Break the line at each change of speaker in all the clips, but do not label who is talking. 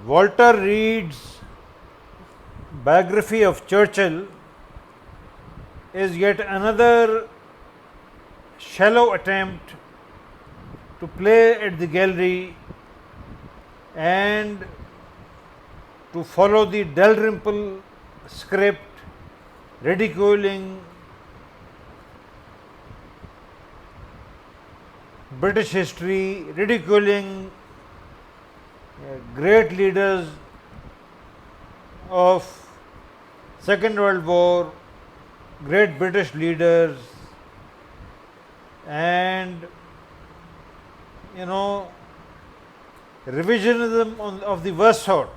Walter Reid's biography of Churchill is yet another shallow attempt to play at the gallery and to follow the Dalrymple script, ridiculing British history, ridiculing great leaders of Second World War, great British leaders, and revisionism of the worst sort.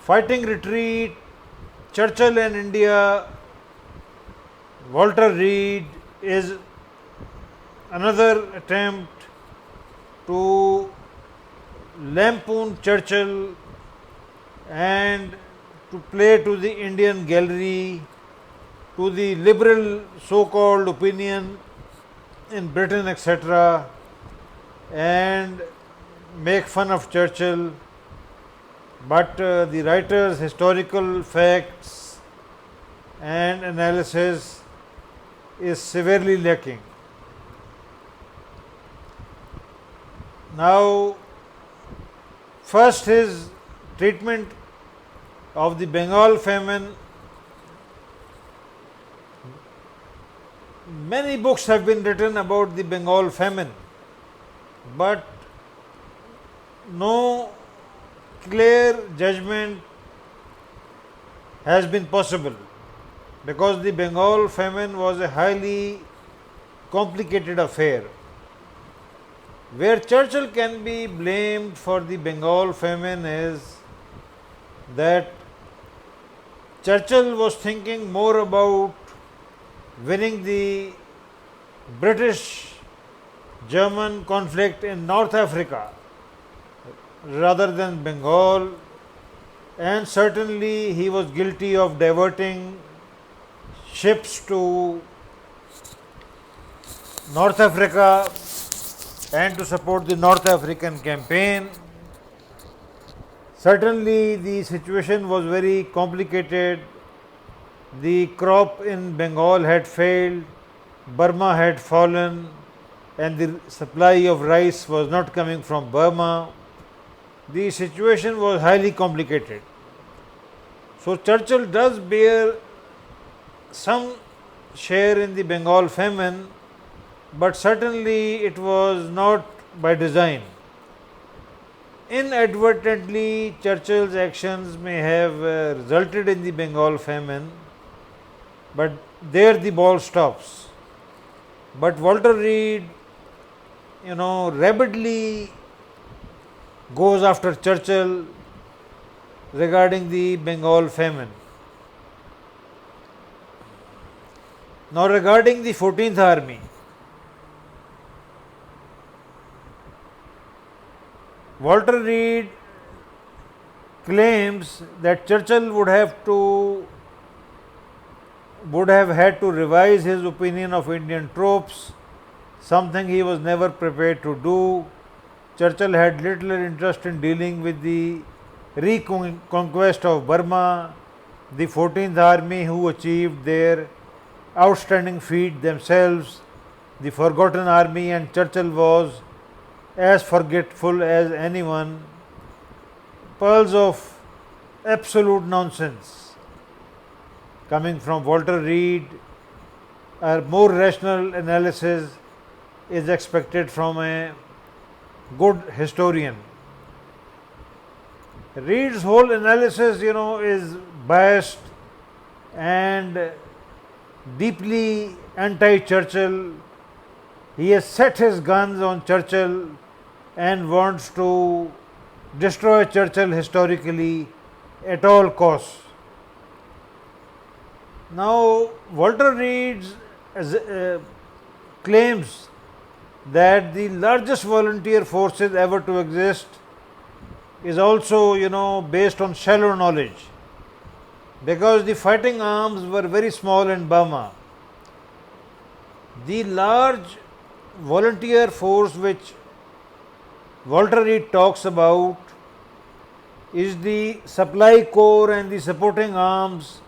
Fighting Retreat, Churchill and India, Walter Reid is another attempt to lampoon Churchill and to play to the Indian gallery, to the liberal so-called opinion in Britain, etc., and make fun of Churchill. But the writer's historical facts and analysis is severely lacking. Now, first his treatment of the Bengal famine. Many books have been written about the Bengal famine, but no clear judgment has been possible, because the Bengal famine was a highly complicated affair. Where Churchill can be blamed for the Bengal famine is that Churchill was thinking more about winning the British German conflict in North Africa rather than Bengal, and certainly he was guilty of diverting ships to North Africa and to support the North African campaign. Certainly the situation was very complicated. The crop in Bengal had failed, Burma had fallen, and the supply of rice was not coming from Burma. The situation was highly complicated. So Churchill does bear some share in the Bengal famine, but certainly it was not by design. Inadvertently, Churchill's actions may have resulted in the Bengal famine, but there the ball stops. But Walter Reid, rabidly goes after Churchill regarding the Bengal famine. Now, regarding the 14th Army, Walter Reid claims that Churchill would have had to revise his opinion of Indian troops, something he was never prepared to do. Churchill had little interest in dealing with the reconquest of Burma, the 14th Army, who achieved their outstanding feat themselves, the forgotten army, and Churchill was as forgetful as anyone. Pearls of absolute nonsense coming from Walter Reid. A more rational analysis is expected from a good historian. Reid's whole analysis, is biased and deeply anti-Churchill. He has set his guns on Churchill and wants to destroy Churchill historically at all costs. Now, Walter Reid claims that the largest volunteer forces ever to exist is also, based on shallow knowledge, because the fighting arms were very small in Burma. The large volunteer force which Walter Reid talks about is the supply corps and the supporting arms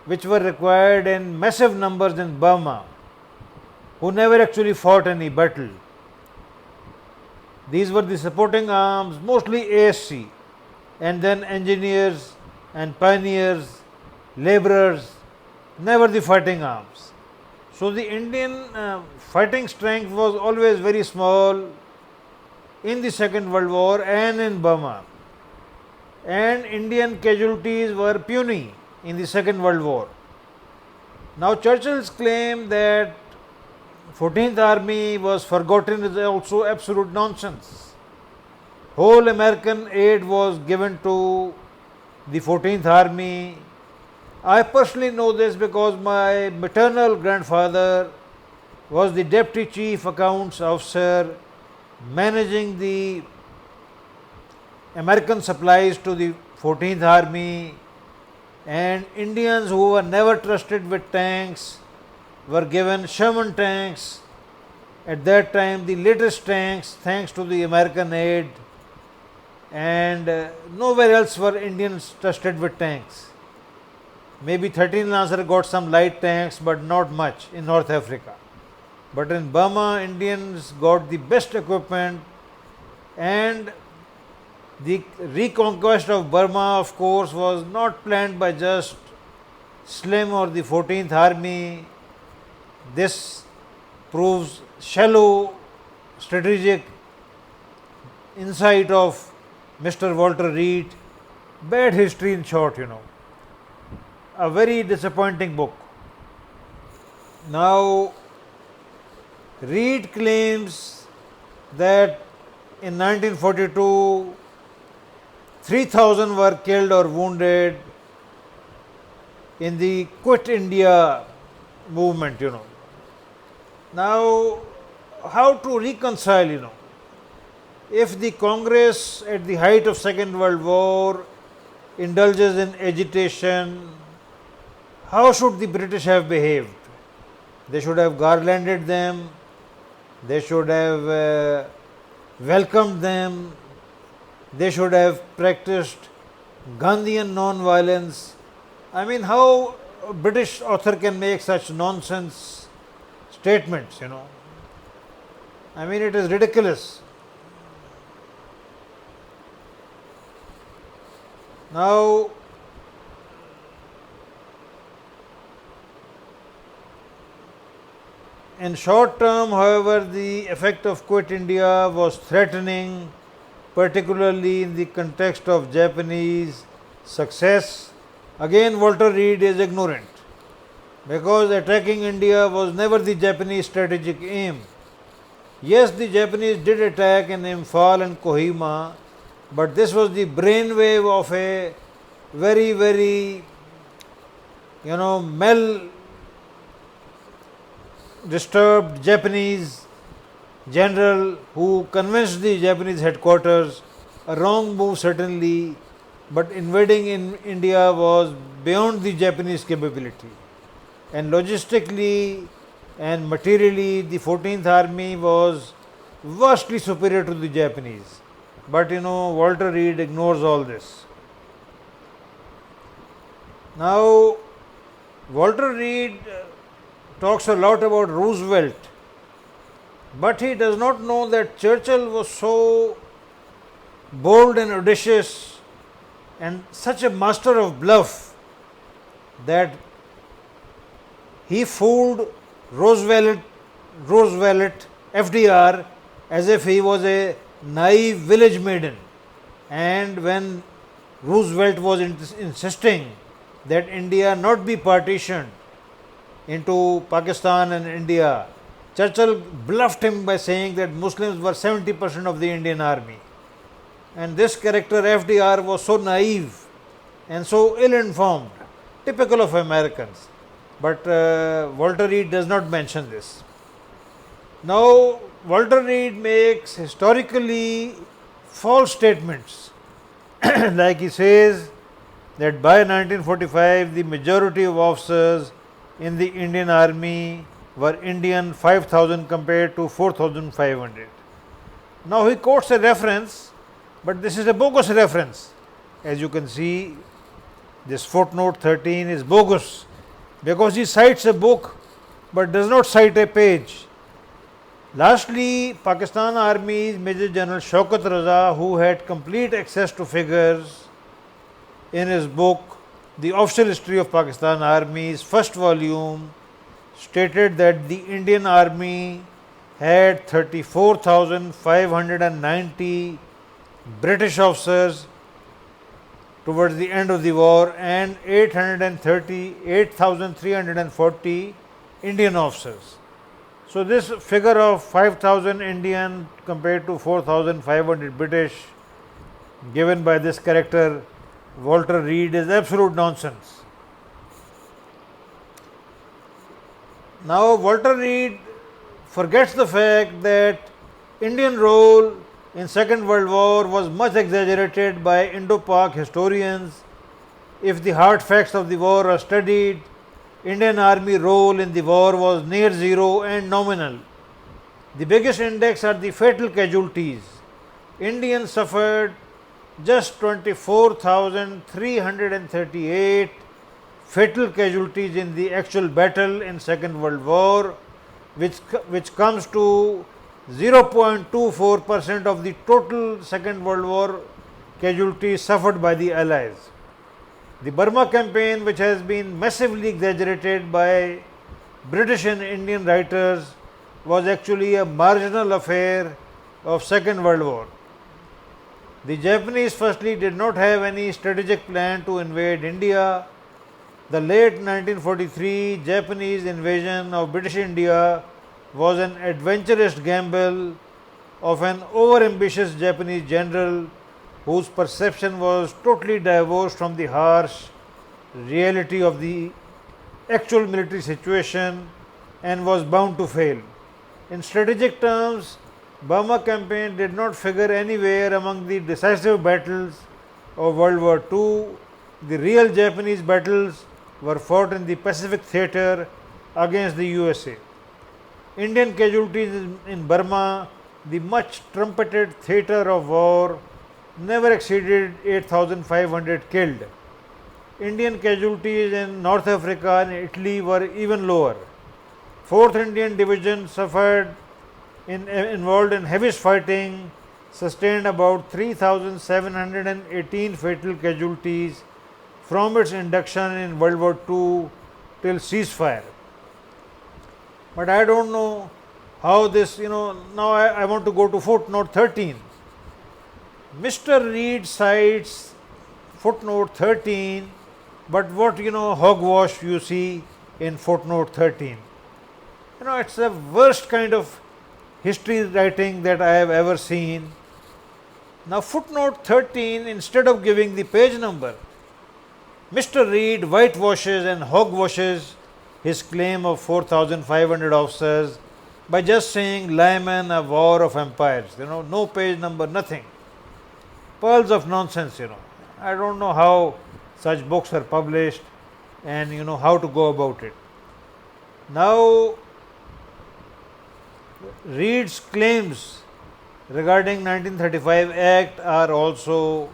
which were required in massive numbers in Burma, who never actually fought any battle. These were the supporting arms, mostly ASC, and then engineers and pioneers, laborers, never the fighting arms. So the Indian fighting strength was always very small in the Second World War and in Burma, and Indian casualties were puny in the Second World War. Now Churchill's claim that 14th Army was forgotten is also absolute nonsense. Whole American aid was given to the 14th Army. I personally know this because my maternal grandfather was the Deputy Chief Accounts Officer managing the American supplies to the 14th Army, and Indians who were never trusted with tanks were given Sherman tanks. At that time, the latest tanks, thanks to the American aid, and nowhere else were Indians trusted with tanks. Maybe 13 Lancer got some light tanks, but not much in North Africa. But in Burma, Indians got the best equipment, and the reconquest of Burma, of course, was not planned by just Slim or the 14th Army. This proves shallow strategic insight of Mr. Walter Reid. Bad history in short, A very disappointing book. Now, Reid claims that in 1942, 3,000 were killed or wounded in the Quit India movement, Now, how to reconcile, if the Congress at the height of Second World War indulges in agitation, how should the British have behaved? They should have garlanded them, they should have welcomed them, they should have practiced Gandhian non-violence. I mean, how a British author can make such nonsense statements, I mean, it is ridiculous. Now, in short term, however, the effect of Quit India was threatening, particularly in the context of Japanese success. Again, Walter Reid is ignorant, because attacking India was never the Japanese strategic aim. Yes, the Japanese did attack in Imphal and Kohima, but this was the brainwave of a very, very, disturbed Japanese general who convinced the Japanese headquarters, a wrong move certainly, but invading in India was beyond the Japanese capability. And logistically and materially, the 14th Army was vastly superior to the Japanese. But Walter Reid ignores all this. Now, Walter Reid talks a lot about Roosevelt, but he does not know that Churchill was so bold and audacious and such a master of bluff that he fooled Roosevelt, FDR, as if he was a naive village maiden. And when Roosevelt was insisting that India not be partitioned into Pakistan and India, Churchill bluffed him by saying that Muslims were 70% of the Indian army. And this character FDR was so naive and so ill-informed, typical of Americans. But Walter Reid does not mention this. Now, Walter Reid makes historically false statements. Like he says that by 1945, the majority of officers in the Indian Army were Indian 5,000 compared to 4,500. Now he quotes a reference, but this is a bogus reference. As you can see, this footnote 13 is bogus because he cites a book but does not cite a page. Lastly, Pakistan Army's Major General Shaukat Raza, who had complete access to figures in his book, The Official History of Pakistan Army's first volume, stated that the Indian Army had 34,590 British officers towards the end of the war and 838,340 Indian officers. So this figure of 5,000 Indian compared to 4,500 British given by this character Walter Reid is absolute nonsense. Now Walter Reid forgets the fact that Indian role in Second World War was much exaggerated by Indo-Pak historians. If the hard facts of the war are studied, Indian Army role in the war was near zero and nominal. The biggest index are the fatal casualties. Indians suffered just 24,338 fatal casualties in the actual battle in Second World War, which comes to 0.24% of the total Second World War casualties suffered by the Allies. The Burma campaign, which has been massively exaggerated by British and Indian writers, was actually a marginal affair of Second World War. The Japanese firstly did not have any strategic plan to invade India. The late 1943 Japanese invasion of British India was an adventurous gamble of an overambitious Japanese general whose perception was totally divorced from the harsh reality of the actual military situation and was bound to fail. In strategic terms, Burma campaign did not figure anywhere among the decisive battles of World War II. The real Japanese battles were fought in the Pacific theatre against the USA. Indian casualties in Burma, the much trumpeted theatre of war, never exceeded 8,500 killed. Indian casualties in North Africa and Italy were even lower. 4th Indian Division suffered involved in heaviest fighting, sustained about 3,718 fatal casualties from its induction in World War II till ceasefire. But I don't know how this, now I want to go to footnote 13. Mr. Reid cites footnote 13, but what hogwash you see in footnote 13. It's the worst kind of history writing that I have ever seen. Now footnote 13, instead of giving the page number, Mr. Reid whitewashes and hogwashes his claim of 4,500 officers by just saying Lyman, a war of empires, no page number, nothing. Pearls of nonsense, I don't know how such books are published and how to go about it. Now Reid's claims regarding 1935 Act are also,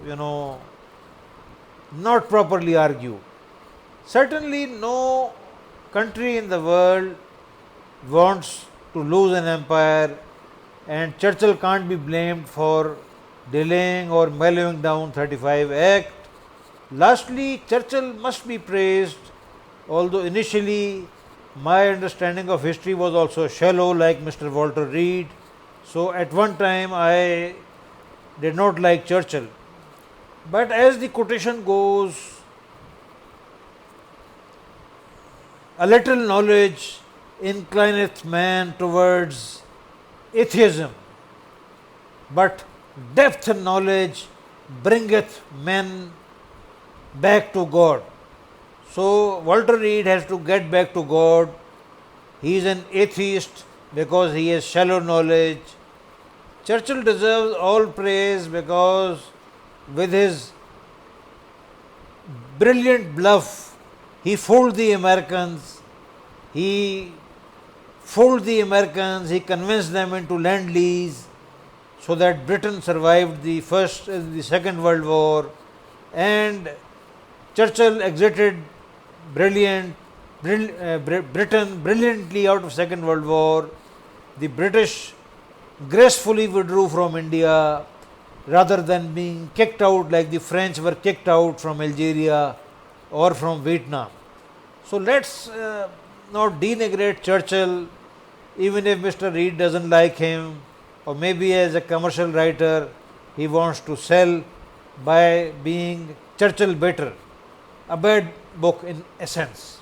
not properly argued. Certainly no country in the world wants to lose an empire, and Churchill can't be blamed for delaying or mellowing down 35 Act. Lastly, Churchill must be praised, although initially my understanding of history was also shallow like Mr. Walter Reid. So at one time I did not like Churchill. But as the quotation goes, a little knowledge inclineth man towards atheism, but depth in knowledge bringeth men back to God. So Walter Reid has to get back to God. He is an atheist because he has shallow knowledge. Churchill deserves all praise because with his brilliant bluff, he fooled the Americans. He fooled the Americans, he convinced them into lend lease so that Britain survived the Second World War, and Churchill exited Britain brilliantly out of Second World War. The British gracefully withdrew from India rather than being kicked out like the French were kicked out from Algeria or from Vietnam. So let's not denigrate Churchill, even if Mr. Reid doesn't like him, or maybe as a commercial writer he wants to sell by being Churchill better. A bad book in essence.